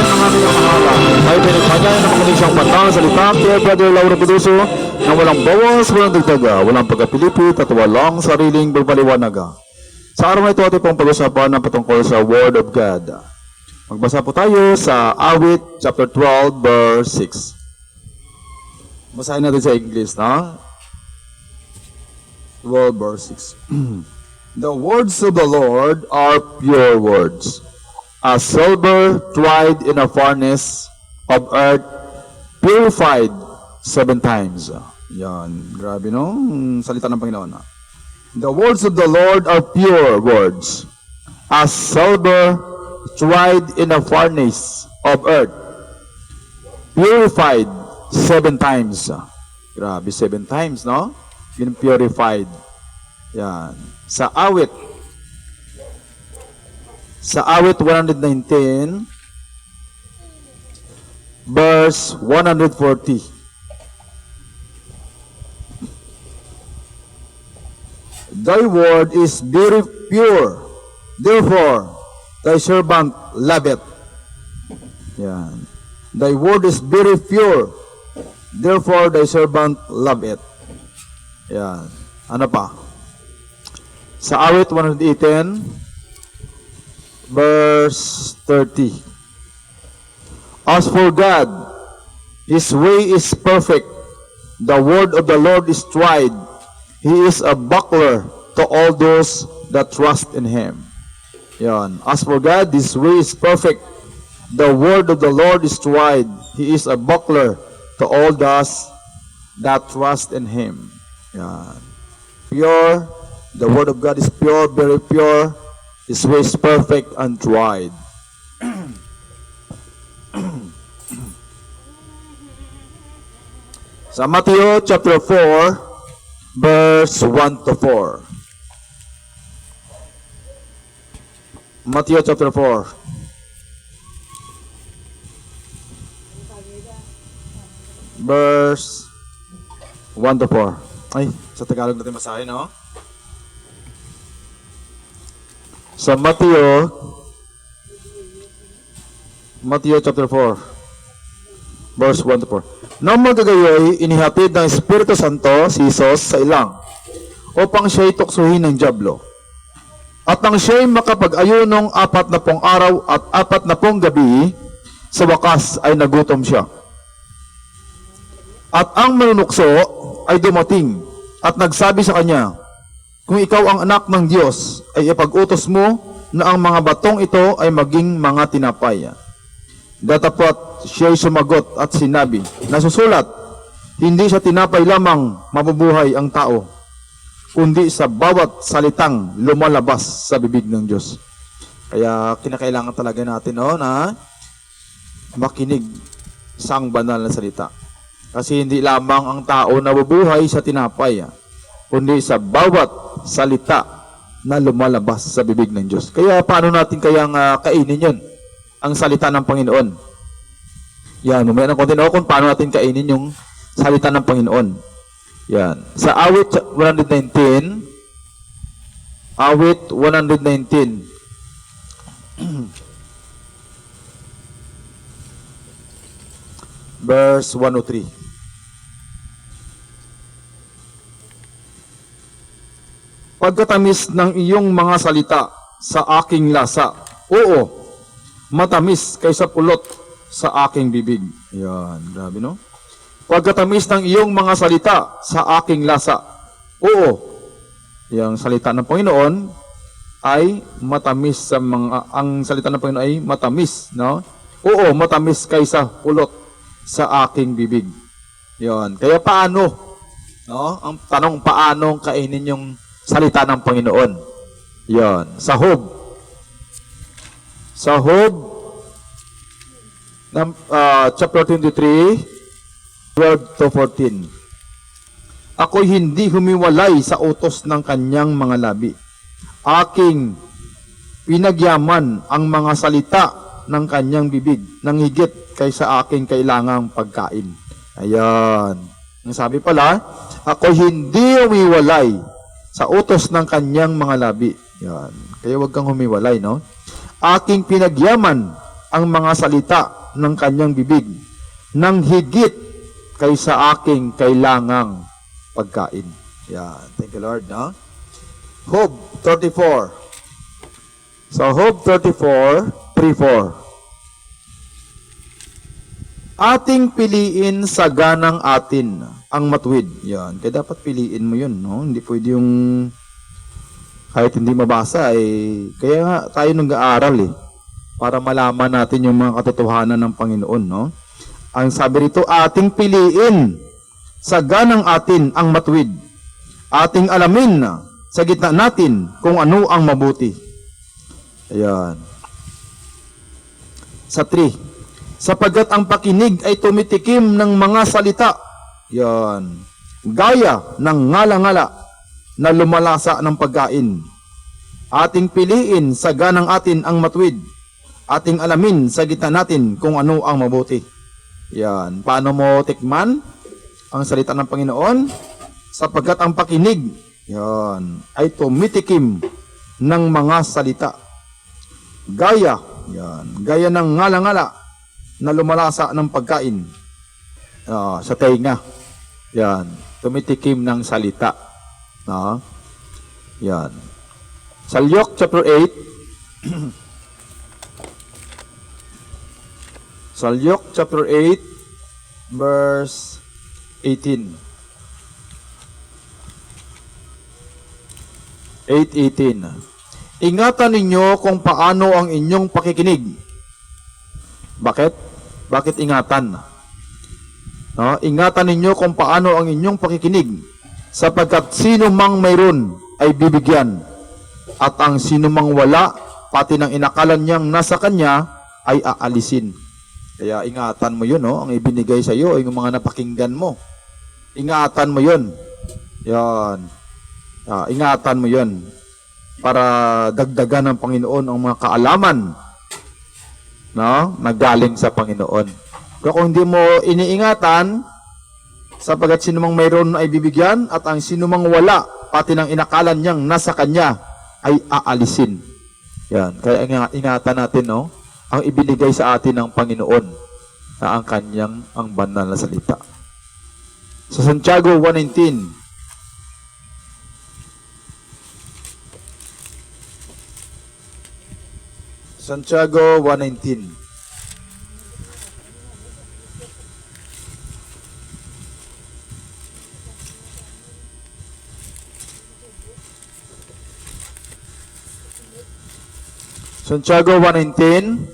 ng aming pangalan. May pinagpanyay na mga siyang matang salita kay Brother Lauro Peduso na walang bawas, walang dagdaga, walang pagkapilipit at walang sariling berbaliwanaga. Sa araw na ito ating pong pag-usapan ng patungkol sa Word of God. Magbasa po tayo sa Awit chapter 12 verse 6. Basahin natin sa English, na 12 verse 6. The words of the Lord are pure words, as silver tried in a furnace of earth, purified 7 times. Yan, grabe no? Salita ng Panginoon. The words of the Lord are pure words, as silver tried in a furnace of earth, purified 7 times. Grabe, 7 times, no? Yun purified. Yan. Sa awit 119, verse 140. Thy word is very pure, therefore thy servant loveth. Yan. Thy word is very pure, therefore thy servant loveth. Yan. Ano pa? Sa awit 118, verse 30. As for God, His way is perfect. The word of the Lord is tried. He is a buckler to all those that trust in Him. Yan. As for God, His way is perfect. The word of the Lord is tried. He is a buckler to all those that trust in Him. Yan. Pure. The word of God is pure, very pure. His way is perfect and tried. Sa Matthew chapter 4, verse 1 to 4. Matthew chapter 4. Verse 1 to 4. Ay, sa Tagalog natin masahin, no? Sa Matthew chapter 4, verse 1 to 4. Nang magagayoy, inihatid ng Espiritu Santo si Jesus sa ilang upang siya'y tuksuhin ng dyablo. At nang siya'y makapag-ayunong 40 araw at 40 gabi, sa wakas ay nagutom siya. At ang manunukso ay dumating at nagsabi sa kanya, kung ikaw ang anak ng Diyos, ay ipag-utos mo na ang mga batong ito ay maging mga tinapay. Datapot siya'y sumagot at sinabi, nasusulat, hindi sa tinapay lamang mabubuhay ang tao, kundi sa bawat salitang lumalabas sa bibig ng Diyos. Kaya kinakailangan talaga natin na makinig sa ang banal na salita. Kasi hindi lamang ang tao nabubuhay sa tinapay, kundi sa bawat salita na lumalabas sa bibig ng Diyos. Kaya paano natin kayang kainin yun? Ang salita ng Panginoon. Yan, mamaya ng konti na kung paano natin kainin yung salita ng Panginoon. Yan. Sa awit 119, verse 103. Pagkatamis ng iyong mga salita sa aking lasa, oo, matamis kaysa pulot sa aking bibig. Yan, grabe no? Pagkatamis ng iyong mga salita sa aking lasa, oo, yung salita ng Panginoon ay matamis sa ang salita ng Panginoon ay matamis, no? Oo, matamis kaysa pulot sa aking bibig. Yan. Kaya paano? No? Ang tanong, paano kainin yung salita ng Panginoon? Yan. Sa Job chapter 23, 12 to 14. Ako'y hindi humiwalay sa utos ng kanyang mga labi. Aking pinagyaman ang mga salita ng kanyang bibig nang higit kaysa aking kailangang pagkain. Ayan. Ang sabi pala, ako'y hindi humiwalay sa utos ng kanyang mga labi. Yan. Kaya huwag kang humiwalay, no? Aking pinagyaman ang mga salita ng kanyang bibig nang higit kaysa aking kailangang pagkain. Yan. Thank you, Lord. No? Job 34. So, Job 34, 3-4. Ating piliin sa ganang atin ang matuwid. Yan. Kaya dapat piliin mo yun. No? Hindi pwede yung kahit hindi mabasa. Kaya nga tayo nag-aaral para malaman natin yung mga katotohanan ng Panginoon. No? Ang sabi rito, ating piliin sa ganang atin ang matuwid. Ating alamin sa gitna natin kung ano ang mabuti. Ayan. Sa 3. Sapagkat ang pakinig ay tumitikim ng mga salita. Yan. Gaya ng ngala-ngala na lumalasa ng pagkain. Ating piliin sa ganang atin ang matuwid. Ating alamin sa gitna natin kung ano ang mabuti. Yan. Paano mo tikman ang salita ng Panginoon? Sapagkat ang pakinig, yan, ay tumitikim ng mga salita. Gaya, yan, gaya ng ngala-ngala na lumalasa ng pagkain sa tainga. Yan, tumitikim ng salita. Yan. Sa Luke chapter 8, sa Luke chapter 8, verse 18. 8:18. Ingatan ninyo kung paano ang inyong pakikinig. Bakit? Bakit ingatan? No? Ingatan ninyo kung paano ang inyong pakikinig, sapagkat sino mang mayroon ay bibigyan, at ang sino mang wala, pati ng inakalan niyang nasa kanya, ay aalisin. Kaya ingatan mo yun, no? Ang ibinigay sa iyo, yung mga napakinggan mo. Ingatan mo yun. Yan. Ingatan mo yun para dagdagan ng Panginoon ang mga kaalaman, no? Na galing sa Panginoon. Pero kung hindi mo iniingatan, sapagkat sino mang mayroon ay bibigyan, at ang sino mang wala, pati ng inakalan niyang nasa kanya, ay aalisin. Yan. Kaya ingatan natin, no? Ang ibinigay sa atin ng Panginoon na ang kanyang ang banal na salita. Sa Santiago 1:19, Santiago 1:19. Santiago 1:19.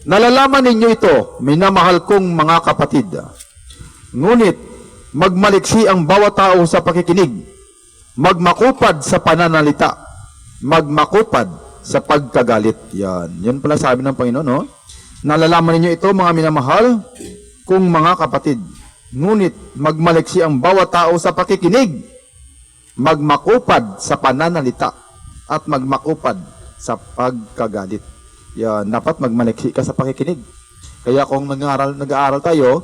Nalalaman ninyo ito, minamahal kong mga kapatid. Ngunit magmaliksi ang bawat tao sa pakikinig, magmakupad sa pananalita, magmakupad sa pagkagalit. Yan. Yan pala sabi ng Panginoon, no? Nalalaman ninyo ito, mga minamahal kong mga kapatid. Ngunit magmaliksi ang bawat tao sa pakikinig, magmakupad sa pananalita, at magmakupad sa pagkagalit. Yan. Dapat magmaliksi ka sa pakikinig. Kaya kung nag-aaral tayo,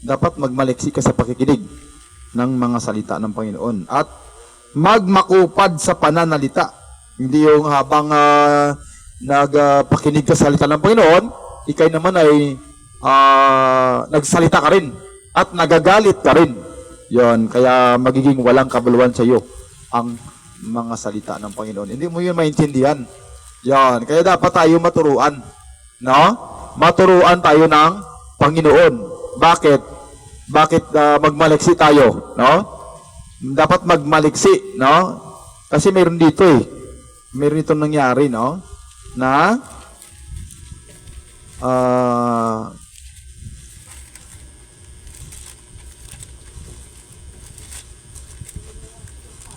dapat magmaliksi ka sa pakikinig ng mga salita ng Panginoon. At magmakupad sa pananalita. Hindi yung habang nagpakinig ka sa salita ng Panginoon, ikay naman ay nagsalita ka rin at nagagalit ka rin. Yon, kaya magiging walang kabuluhan sa iyo ang mga salita ng Panginoon. Hindi mo yun maintindihan. Yon, kaya dapat tayo maturuan. No? Maturuan tayo ng Panginoon. Bakit? Bakit magmaliksi tayo? No? Dapat magmaliksi, no? Kasi mayroon dito meron itong nangyari, no? Na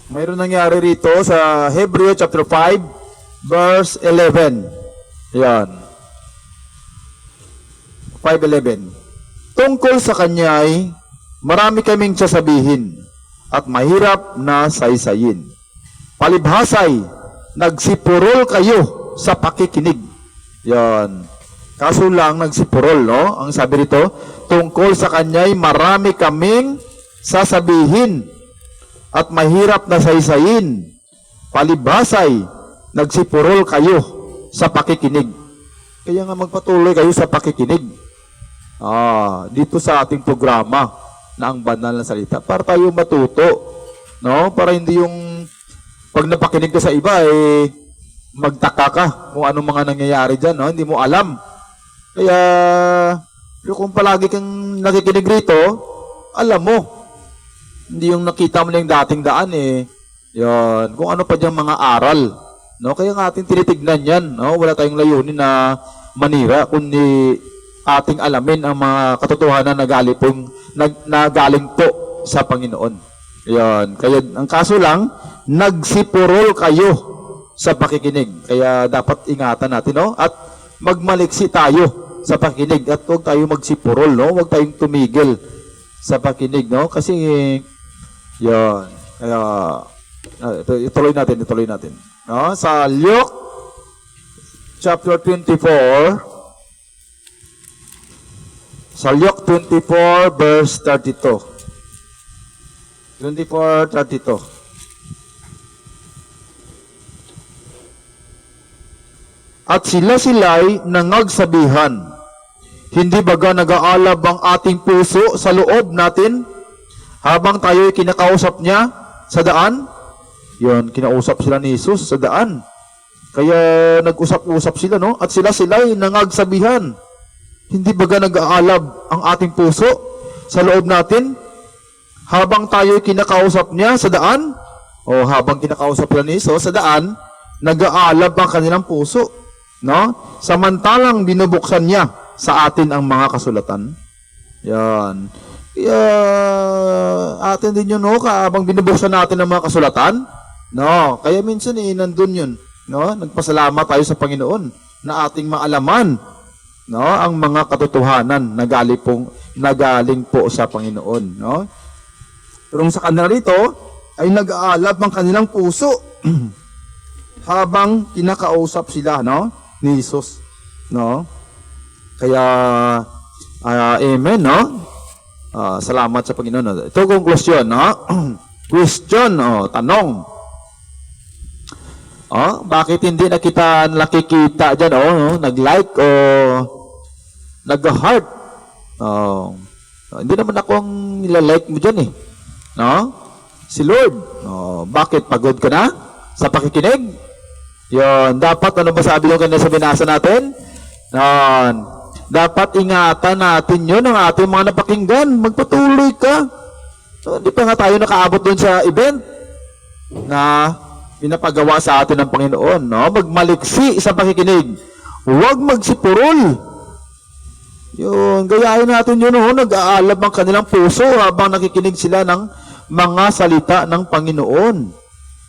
mayroon nangyari rito sa Hebreo chapter 5 verse 11. Yan. 5:11. Tungkol sa kanya ay marami kaming sasabihin at mahirap na saysayin. Palibhasay, nagsipurol kayo sa pakikinig. Yan. Kaso lang nagsipurol, no? Ang sabi rito, tungkol sa kanya'y marami kaming sasabihin at mahirap na saysayin. Palibhasay, nagsipurol kayo sa pakikinig. Kaya nga magpatuloy kayo sa pakikinig. Dito sa ating programa na ang banal na salita para tayo matuto, no? Para hindi yung pag napakinig ka sa iba magtaka ka kung anong mga nangyayari diyan, no? Hindi mo alam. Kaya kung palagi kang nakikinig rito, alam mo. Hindi yung nakita mo na yung dating daan Yan, kung ano pa diyang mga aral, no? Kaya nga ating tinitignan 'yan, no? Wala tayong layunin na manira kundi ating alamin ang mga katotohanan na galing po sa Panginoon. Yan. Kaya ang kaso lang, nagsipurol kayo sa pakikinig. Kaya dapat ingatan natin, no? At magmaliksi tayo sa pakikinig at huwag tayo magsipurol, no? Huwag tayong tumigil sa pakikinig, no? Kasi yan. Kaya ituloy natin. No? Sa Luke chapter 24, sa Luke 24 verse 32. 24:32. At sila'y nangagsabihan, hindi baga nag-aalab ang ating puso sa loob natin habang tayo'y kinakausap niya sa daan? Yun, kinausap sila ni Jesus sa daan. Kaya nag-usap-usap sila, no? At sila'y nangagsabihan, hindi baga nag-aalab ang ating puso sa loob natin habang tayo'y kinakausap niya sa daan? O habang kinakausap nila ni Jesus sa daan, nag-aalab ang kanilang puso, no? Samantalang binubuksan niya sa atin ang mga kasulatan. Yan. Kaya atin din yun, no? Habang binubuksan natin ang mga kasulatan, no? Kaya minsan nandun yun, no? Nagpasalamat tayo sa Panginoon na ating maalaman, no, ang mga katotohanan na galing po sa Panginoon, no? Pero sa kanila rito ay nag-aalab ang kanilang puso habang kinakausap sila, no, ni Jesus, no? Kaya amen, no? Salamat sa Panginoon. Ito conclusion, no? Question, tanong. Bakit hindi na kita nakikita dyan, no? Nag-like o nag-heart? Hindi naman ako ang nilalike mo dyan, no? Si Lord. Bakit? Pagod ka na sa pakikinig? Yun. Dapat, ano ba sabi nyo kanina sa binasa natin? Dapat ingatan natin yun ang ating mga napakinggan. Magpatuloy ka. So, hindi pa nga tayo nakaabot dun sa event na pinapagawa sa atin ng Panginoon, no? Magmaliksi sa pakikinig. Huwag magsipurol. Yun, gayahin natin yun, no? Nag-aalab ang kanilang puso habang nakikinig sila ng mga salita ng Panginoon.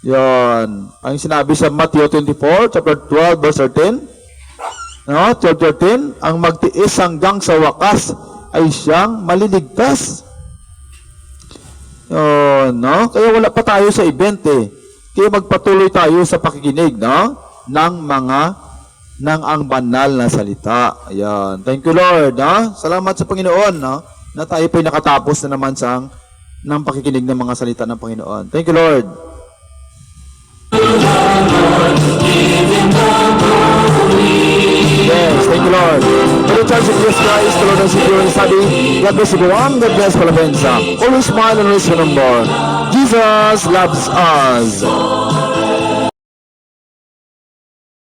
Yun. Ang sinabi sa Matthew 24, chapter 12, verse 13. No? 12:13, ang magtiis hanggang sa wakas ay siyang maliligtas. Yun, no? Kaya wala pa tayo sa event, Kaya magpatuloy tayo sa pakikinig, no? ng ang banal na salita. Ayan. Thank you, Lord. No? Salamat sa Panginoon, no? Na tayo po'y nakatapos na naman ng pakikinig ng mga salita ng Panginoon. Thank you, Lord. Yes, thank you, Lord. For the Church of Jesus Christ, the Lord and Savior and Sabi, God bless everyone, God bless Palabenza. Always smile and always remember, Jesus loves us.